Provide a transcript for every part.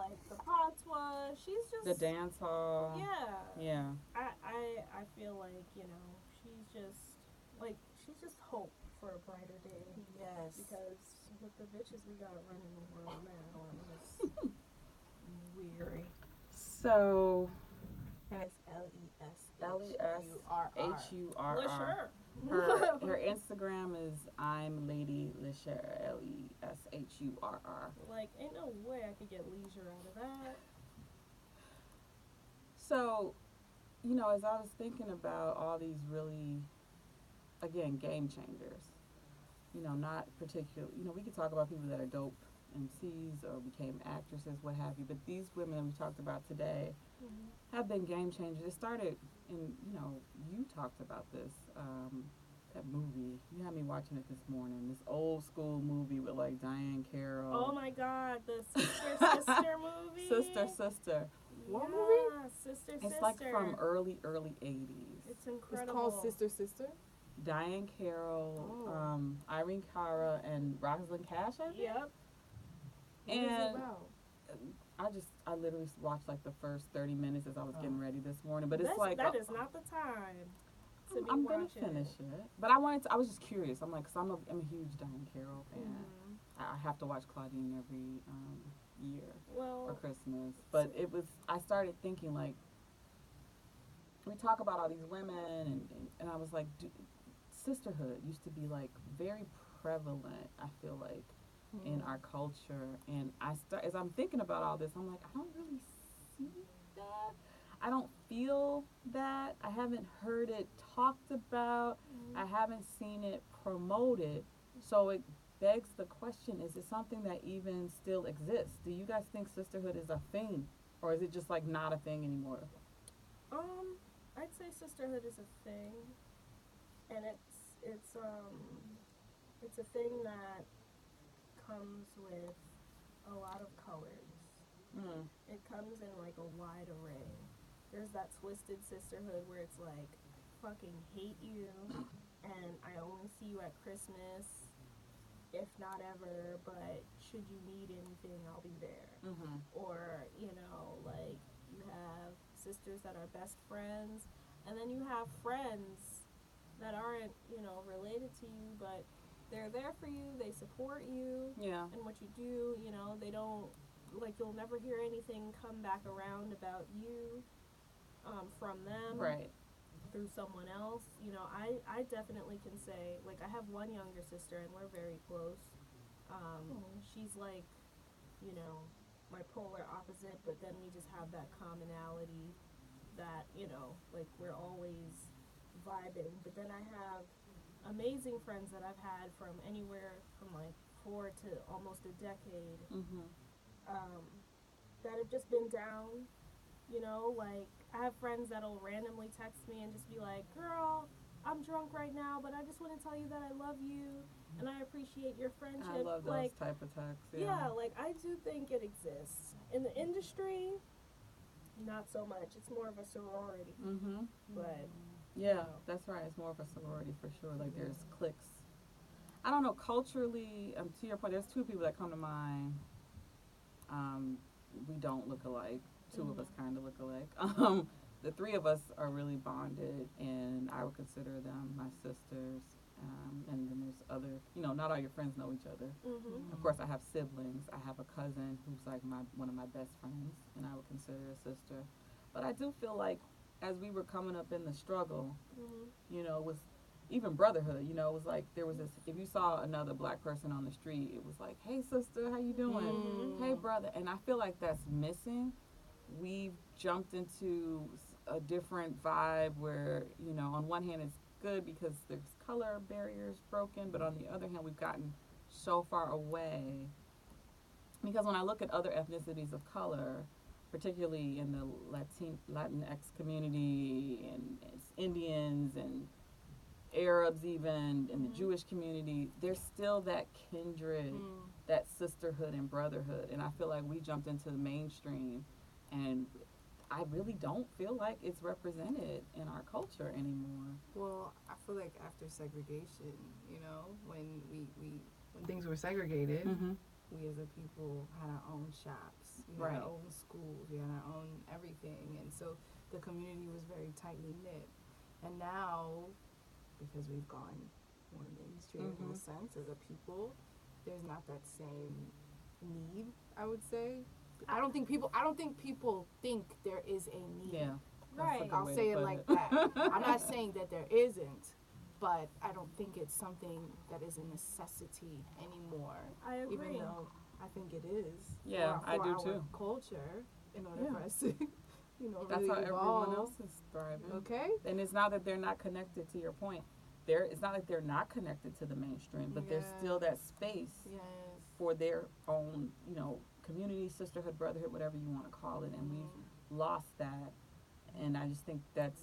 like the patois. She's just The dance hall. yeah. Yeah. I feel like, she's just hope for a brighter day. Yes. Because with the bitches we got running the world now, I'm just weary. So And it's Leshurr. Leshurr. Her Instagram is I'm Lady Leshurr. Leshurr. Like, ain't no way I could get leisure out of that. So, as I was thinking about all these really, again, game changers, not particular, we could talk about people that are dope MCs or became actresses, what have you, but these women we talked about today have been game changers. It started in, you talked about this, that movie. You had me watching it this morning. This old school movie with like Diane Carroll. Oh my God, the sister movie. Sister. What movie? Sister. It's like from early 80s. It's incredible. It's called Sister. Diane Carroll, Irene Cara, and Rosalind Cash, I think. Yep. What is it about? I literally watched like the first 30 minutes as I was getting ready this morning. But it's that is not the time to be I'm watching. Gonna finish it. But I was just curious. I'm like, cause I'm a huge Diane Carroll fan. I have to watch Claudine every year or Christmas. But I started thinking like, we talk about all these women and I was like, sisterhood used to be like very prevalent, I feel like, in our culture. And as I'm thinking about all this, I'm like, I don't really see that. I don't feel that. I haven't heard it talked about. I haven't seen it promoted. So it begs the question, is it something that even still exists? Do you guys think sisterhood is a thing? Or is it just like not a thing anymore? I'd say sisterhood is a thing. And it's a thing that comes with a lot of colors. It comes in like a wide array. There's that twisted sisterhood where it's like, fucking hate you, and I only see you at Christmas, if not ever, but should you need anything, I'll be there. Or, like, you have sisters that are best friends, and then you have friends that aren't, related to you, but they're there for you, they support you, and what you do, they don't, like, you'll never hear anything come back around about you from them. Right. Through someone else. I definitely can say, like, I have one younger sister and we're very close. She's like, my polar opposite, but then we just have that commonality that, like, we're always vibing. But then I have amazing friends that I've had from anywhere from like 4 to almost a decade, that have just been down. Like, I have friends that'll randomly text me and just be like, girl, I'm drunk right now, but I just want to tell you that I love you and I appreciate your friendship. I love those type of texts. Yeah, like, I do think it exists. In the industry, not so much. It's more of a sorority. But yeah, that's right. It's more of a sorority for sure. Like, there's cliques. I don't know, culturally, to your point, there's two people that come to mind. We don't look alike. Two of us kind of look alike. The three of us are really bonded, and I would consider them my sisters. And then there's other, not all your friends know each other. Of course, I have siblings. I have a cousin who's like one of my best friends, and I would consider a sister. But I do feel like as we were coming up in the struggle, it was even brotherhood. It was like there was this. If you saw another black person on the street, it was like, "Hey, sister, how you doing? Hey, brother." And I feel like that's missing. We've jumped into a different vibe where, on one hand it's good because there's color barriers broken, but on the other hand we've gotten so far away. Because when I look at other ethnicities of color, particularly in the Latinx community and Indians and Arabs even, in the Jewish community, there's still that kindred, that sisterhood and brotherhood. And I feel like we jumped into the mainstream, and I really don't feel like it's represented in our culture anymore. Well, I feel like after segregation, when things were segregated, we as a people had our own shops, we had our own schools, we had our own everything, and so the community was very tightly knit. And now, because we've gone more mainstream in a sense as a people, there's not that same need, I would say. I don't think people think there is a need. Yeah. Right. I'll say it like that. I'm not saying that there isn't, but I don't think it's something that is a necessity anymore. I agree. Even though I think it is. Yeah, for I do our too. Culture, in order for us to, that's really how evolve. everyone else is thriving. Okay. And it's not that they're not connected, to your point. It's not like they're not connected to the mainstream, but there's still that space for their own, community, sisterhood, brotherhood, whatever you want to call it. And we've lost that. And I just think it's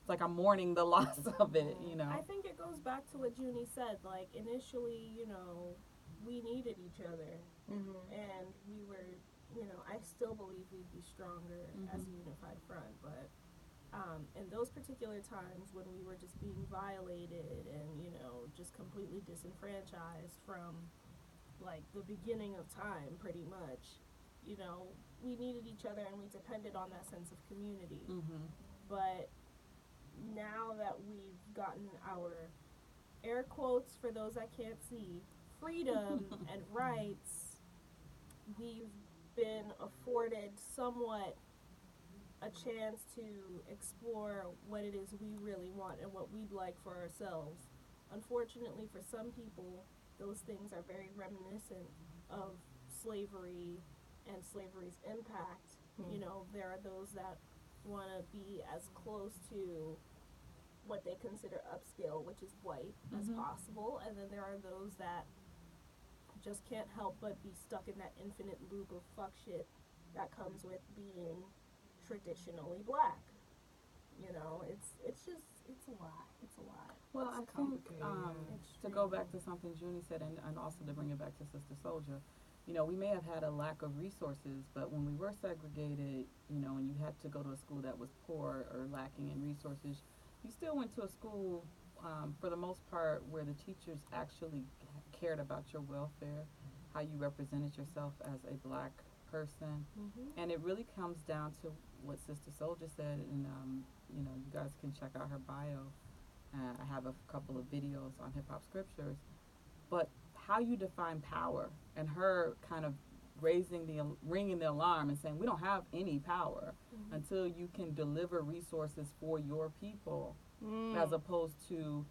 like I'm mourning the loss of it, I think it goes back to what Junie said. Like, initially, we needed each other. And we were, I still believe we'd be stronger as a unified front. But in those particular times when we were just being violated and, just completely disenfranchised from, like, the beginning of time, pretty much, we needed each other and we depended on that sense of community. But now that we've gotten our, air quotes for those that can't see, freedom and rights, we've been afforded somewhat a chance to explore what it is we really want and what we'd like for ourselves. Unfortunately, for some people, those things are very reminiscent of slavery and slavery's impact. There are those that want to be as close to what they consider upscale, which is white, as possible, and then there are those that just can't help but be stuck in that infinite loop of fuck shit that comes with being traditionally black. It's a lot. Well, I think to go back to something Junie said, and also to bring it back to Sister Souljah, we may have had a lack of resources, but when we were segregated, and you had to go to a school that was poor or lacking in resources, you still went to a school, for the most part, where the teachers actually cared about your welfare, how you represented yourself as a black person. And it really comes down to what Sister Souljah said, and you guys can check out her bio. I have a couple of videos on hip hop scriptures, but how you define power, and her kind of ringing the alarm and saying we don't have any power until you can deliver resources for your people, as opposed to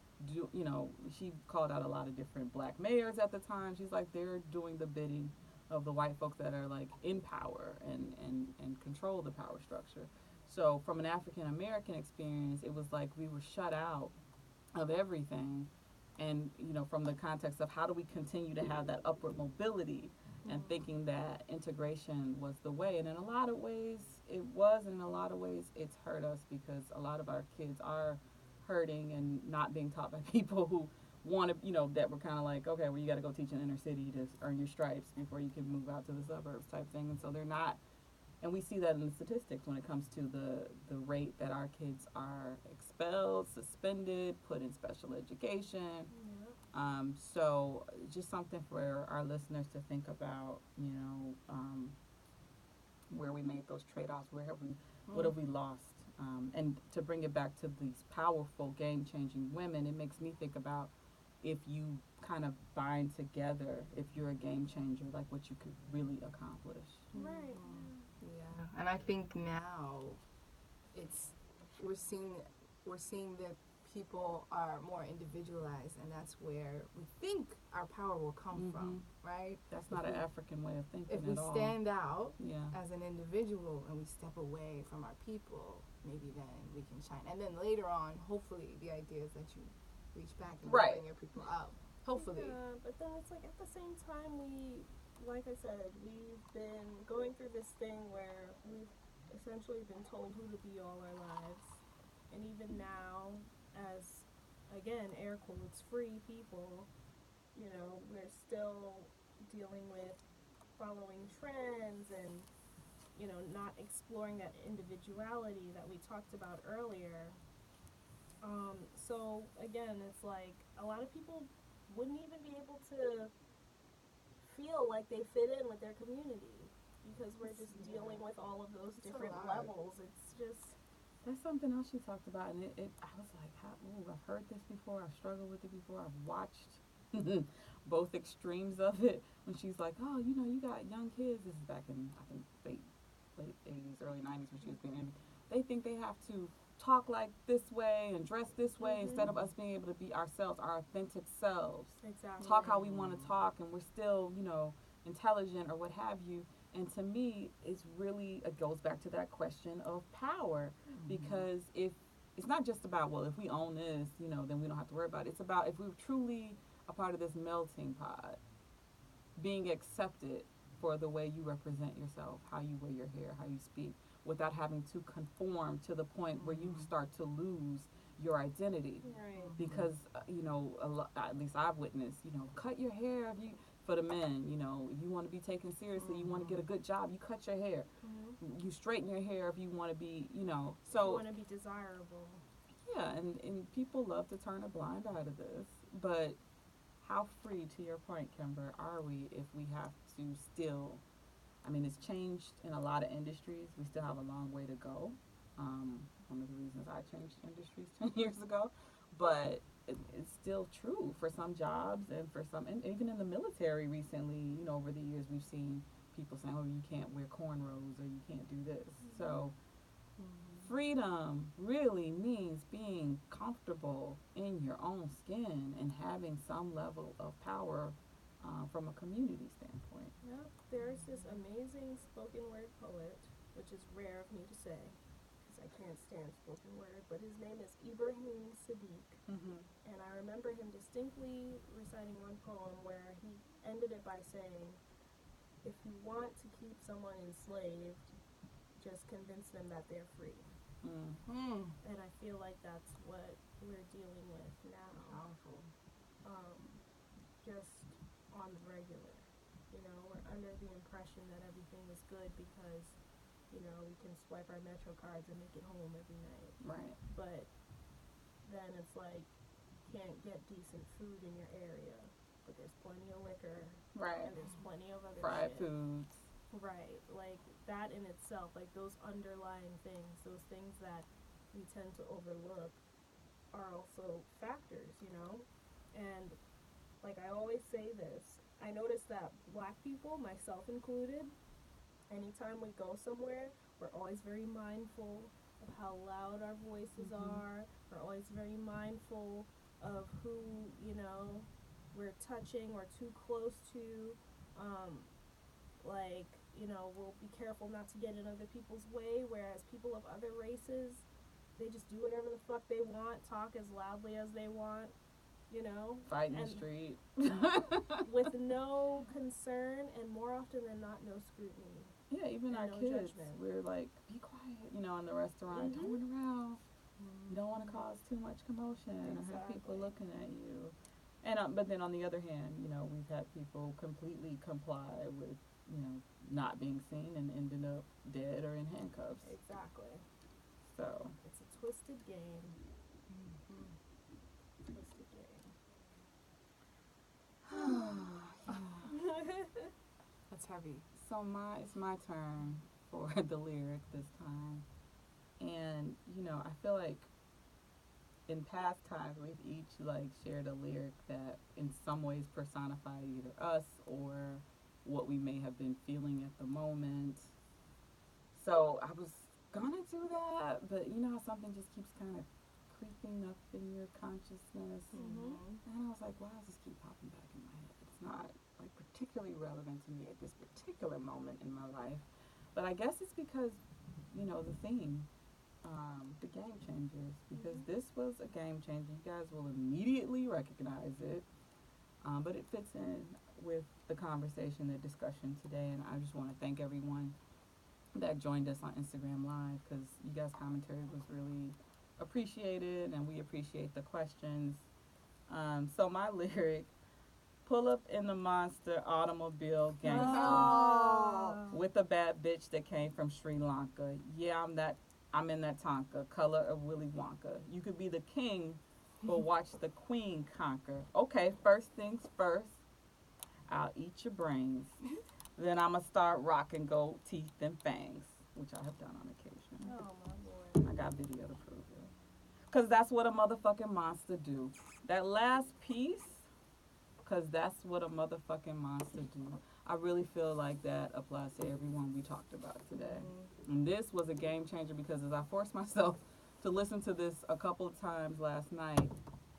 she called out a lot of different black mayors at the time. She's like, they're doing the bidding of the white folks that are like in power and control the power structure. So from an African American experience, it was like we were shut out of everything. And from the context of how do we continue to have that upward mobility, and thinking that integration was the way. And in a lot of ways it was, and in a lot of ways it's hurt us, because a lot of our kids are hurting and not being taught by people who want to, that were kind of like, okay, well, you got to go teach in inner city to earn your stripes before you can move out to the suburbs type thing. And so they're not, and we see that in the statistics when it comes to the rate that our kids are expelled, suspended, put in special education. So just something for our listeners to think about, where we made those trade-offs, what have we lost? And to bring it back to these powerful, game-changing women, it makes me think about if you kind of bind together, if you're a game changer, like what you could really accomplish. Right. Yeah, and I think now we're seeing that people are more individualized, and that's where we think our power will come from, right? That's not an African way of thinking at all. If we stand out as an individual and we step away from our people, maybe then we can shine. And then later on, hopefully, the idea is that you reach back and bring your people out. Hopefully. Yeah, but then it's like at the same time, like I said, we've been going through this thing where we've essentially been told who to be all our lives. And even now, as, again, air quotes, free people, we're still dealing with following trends and, not exploring that individuality that we talked about earlier. So, again, it's like a lot of people wouldn't even be able to feel like they fit in with their community because we're just dealing with all of those different levels. It's just That's something else she talked about, and I was like, I've heard this before, I've struggled with it before, I've watched both extremes of it. When she's like, oh, you got young kids. This is back in, I think, late 80s, early 90s when she was being interviewed. They think they have to talk like this way and dress this way instead of us being able to be ourselves, our authentic selves. exactly Talk how we want to talk, and we're still, intelligent or what have you. And to me, it goes back to that question of power, because if it's not just about, well, if we own this, then we don't have to worry about it. It's about if we're truly a part of this melting pot, being accepted for the way you represent yourself, how you wear your hair, how you speak, without having to conform to the point where you start to lose your identity. right. Because at least I've witnessed, cut your hair if you for the men, if you want to be taken seriously, you want to get a good job, you cut your hair. You straighten your hair if you want to be, so you want to be desirable. yeah, and people love to turn a blind eye to this, but how free, to your point, Kimber, are we if we have to still, it's changed in a lot of industries. We still have a long way to go. One of the reasons I changed industries 10 years ago, but it's still true for some jobs and for some, and even in the military recently, over the years we've seen people saying, oh, you can't wear cornrows or you can't do this. So freedom really means being comfortable in your own skin and having some level of power from a community standpoint. Yep. There's this amazing spoken word poet, which is rare of me to say, because I can't stand spoken word, but his name is Ibrahim Sadiq. And I remember him distinctly reciting one poem where he ended it by saying, if you want to keep someone enslaved, just convince them that they're free. And I feel like that's what we're dealing with now. Powerful. Just on the regular. We're under the impression that everything is good because, we can swipe our Metro cards and make it home every night. Right. But then it's like, can't get decent food in your area, but there's plenty of liquor. Right. And there's plenty of other Fried shit. foods. Right. Like, that in itself, like those underlying things, those things that we tend to overlook are also factors, And, like, I always say this, I notice that black people, myself included, anytime we go somewhere, we're always very mindful of how loud our voices are. We're always very mindful of who, we're touching or too close to. We'll be careful not to get in other people's way, whereas people of other races, they just do whatever the fuck they want, talk as loudly as they want, Fight in the street. with no concern, and more often than not, no scrutiny. Yeah, even and our no kids, judgment. we're like, be quiet, in the restaurant, don't run around. You don't want to cause too much commotion or have people looking at you. And but then on the other hand, we've had people completely comply with, not being seen and ended up dead or in handcuffs. Exactly. So It's a twisted game. Twisted game. That's heavy. So it's my turn for the lyric this time. And, I feel like in past times we've each shared a lyric that in some ways personified either us or what we may have been feeling at the moment. So I was gonna do that, but how something just keeps kind of creeping up in your consciousness. And I was like, why does this keep popping back in my head? It's not particularly relevant to me at this particular moment in my life. But I guess it's because, the theme, the Game Changers, because this was a game changer. You guys will immediately recognize it. But it fits in with the conversation, the discussion today, and I just want to thank everyone that joined us on Instagram Live, because you guys' commentary was really appreciated, and we appreciate the questions. So my lyric, pull up in the monster automobile gangster with a bad bitch that came from Sri Lanka. Yeah, I'm in that Tonka, color of Willy Wonka. You could be the king, but watch the queen conquer. Okay, first things first. I'll eat your brains. Then I'm going to start rocking gold teeth and fangs, which I have done on occasion. Oh, my Lord. I got video to prove it. Because that's what a motherfucking monster do. That last piece, because that's what a motherfucking monster do. I really feel like that applies to everyone we talked about today. And this was a game changer because as I forced myself to listen to this a couple of times last night,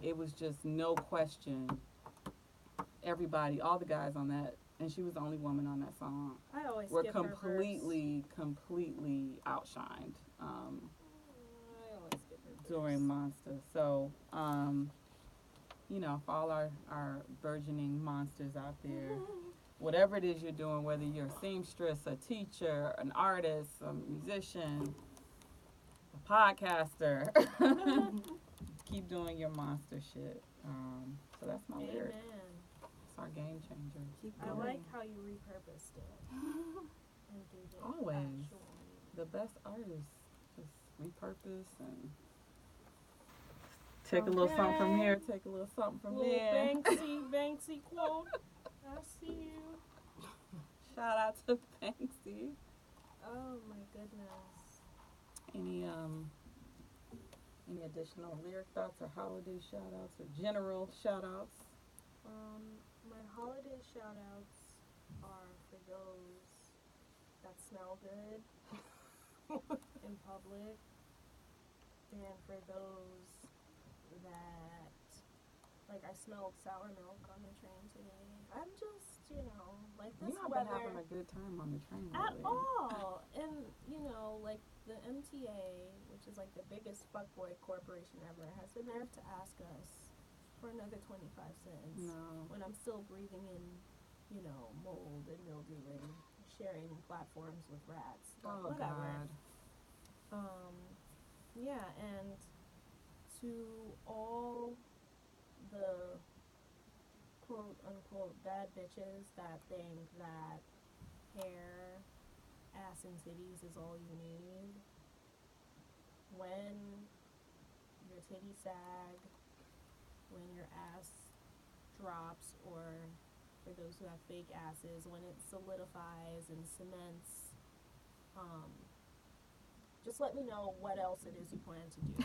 it was just no question. Everybody, all the guys on that, and she was the only woman on that song, I always were skip her verse. completely outshined I always skip her verse. during Monster. So, you know, for all our burgeoning monsters out there, whatever it is you're doing, whether you're a seamstress, a teacher, an artist, a musician, a podcaster, keep doing your monster shit. So that's my lyric. Amen. It's our game changer. Keep I going. like how you repurposed it. And gave it Always. actual meaning. The best artists just repurpose and take a little something from here, take a little something from Little there. Banksy quote. I see you. Shout out to Banksy. Oh my goodness. Any additional lyric thoughts or holiday shout outs or general shout outs? My holiday shout outs are for those that smell good in public and for those that, like, I smelled sour milk on the train today. I'm just, like this You've not weather. been having a good time on the train At lately. all. And, like the MTA, which is like the biggest fuckboy corporation ever, has the nerve to ask us for another 25 cents No. when I'm still breathing in, mold and mildew and sharing platforms with rats. But Oh, whatever. God. Yeah, and to all the quote unquote bad bitches that think that hair, ass, and titties is all you need, when your titties sag, when your ass drops, or for those who have fake asses, when it solidifies and cements, just let me know what else it is you plan to do.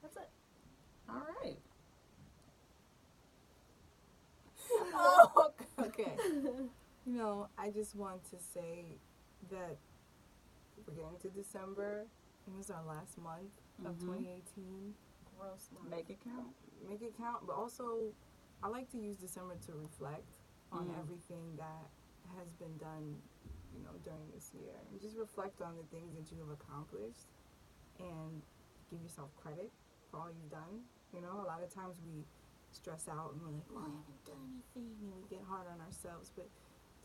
That's it. All right. Oh, okay. I just want to say that we're getting to December. It was our last month of 2018. Gross month. Make it count. Make it count, but also I like to use December to reflect on everything that has been done, during this year. And just reflect on the things that you have accomplished and give yourself credit for all you've done. A lot of times we stress out and we're like, well, I haven't done anything, and we get hard on ourselves, but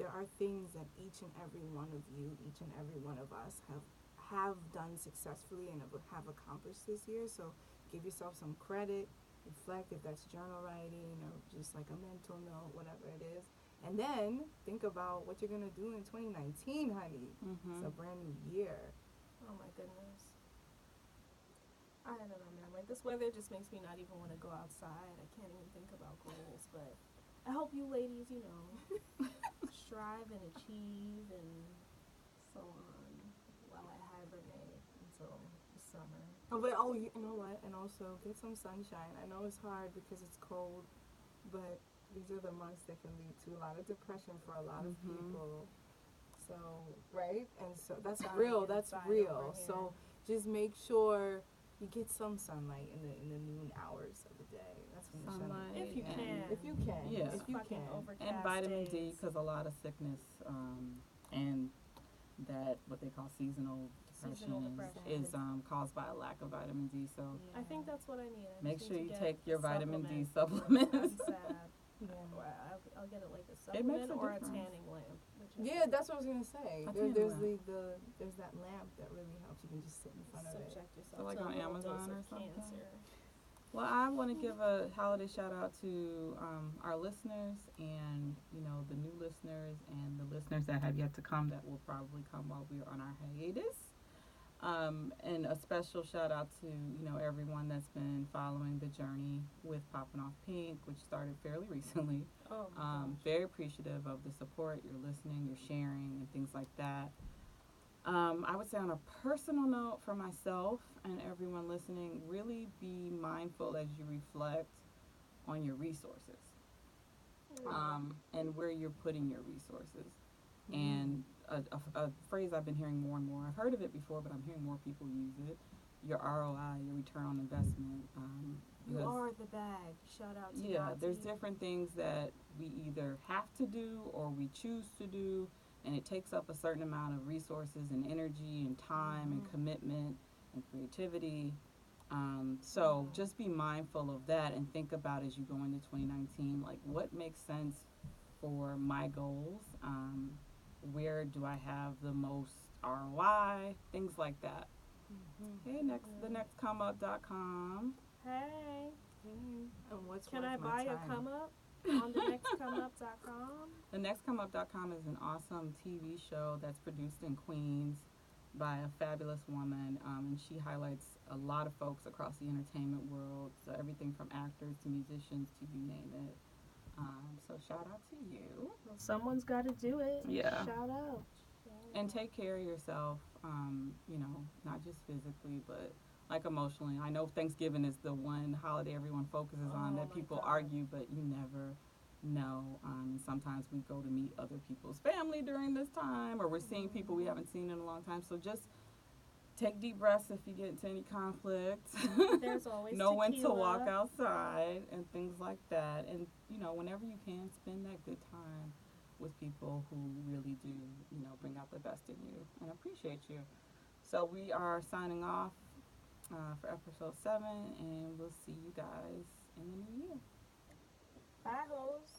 there are things that each and every one of you, each and every one of us have done successfully and have accomplished this year. So give yourself some credit, reflect, if that's journal writing or just like a mental note, whatever it is. And then think about what you're going to do in 2019, honey. It's a brand new year. Oh my goodness. I don't know, man. Like, this weather just makes me not even want to go outside. I can't even think about goals, but I hope you ladies, strive and achieve and so on while I hibernate until the summer. But you know what? And also get some sunshine. I know it's hard because it's cold, but these are the months that can lead to a lot of depression for a lot of people. So, right? And so that's real. That's real. So just make sure you get some sunlight in the noon hours of the day. That's when the sunlight. If you can. If you can. Yeah. If you can. And vitamin D, because a lot of sickness and that what they call seasonal depression is caused by a lack of vitamin D. So I think that's what I need. make sure you take your vitamin D supplement. supplements. I'm sad. Yeah. I'll get it like a It makes supplement a or a difference. tanning lamp. Yeah, that's what I was gonna say. A There's tanning there's that lamp that really helps. You can just sit in front of it. Subject yourself So like to on a little Amazon dose or of something? cancer. Well, I want to give a holiday shout out to our listeners and, the new listeners and the listeners that have yet to come that will probably come while we are on our hiatus. And a special shout out to, everyone that's been following the journey with Popping Off Pink, which started fairly recently. Oh my gosh. Very appreciative of the support. You're listening, you're sharing, and things like that. I would say on a personal note for myself and everyone listening, really be mindful as you reflect on your resources, and where you're putting your resources. And a phrase I've been hearing more and more, I've heard of it before, but I'm hearing more people use it, your ROI, your return on investment. You are the bag. Shout out to Yeah, Nati. there's different things that we either have to do or we choose to do, and it takes up a certain amount of resources and energy and time and commitment and creativity. So just be mindful of that and think about as you go into 2019, like what makes sense for my goals. Where do I have the most ROI? Things like that. Hey, thenextcomeup.com. Hey, And what's can worth I my buy a time? come up on the nextcomeup.com? Thenextcomeup.com is an awesome TV show that's produced in Queens by a fabulous woman, and she highlights a lot of folks across the entertainment world, so everything from actors to musicians to you name it. So shout out to you. Well, someone's got to do it. Yeah. Shout out. And take care of yourself, not just physically, but like emotionally. I know Thanksgiving is the one holiday everyone focuses on that my people God. argue, but you never know. And sometimes we go to meet other people's family during this time, or we're seeing people we haven't seen in a long time. So just take deep breaths if you get into any conflict. There's always know when to tequila. walk outside and things like that. And, whenever you can, spend that good time with people who really do, bring out the best in you and appreciate you. So we are signing off for episode 7, and we'll see you guys in the new year. Bye, hoes.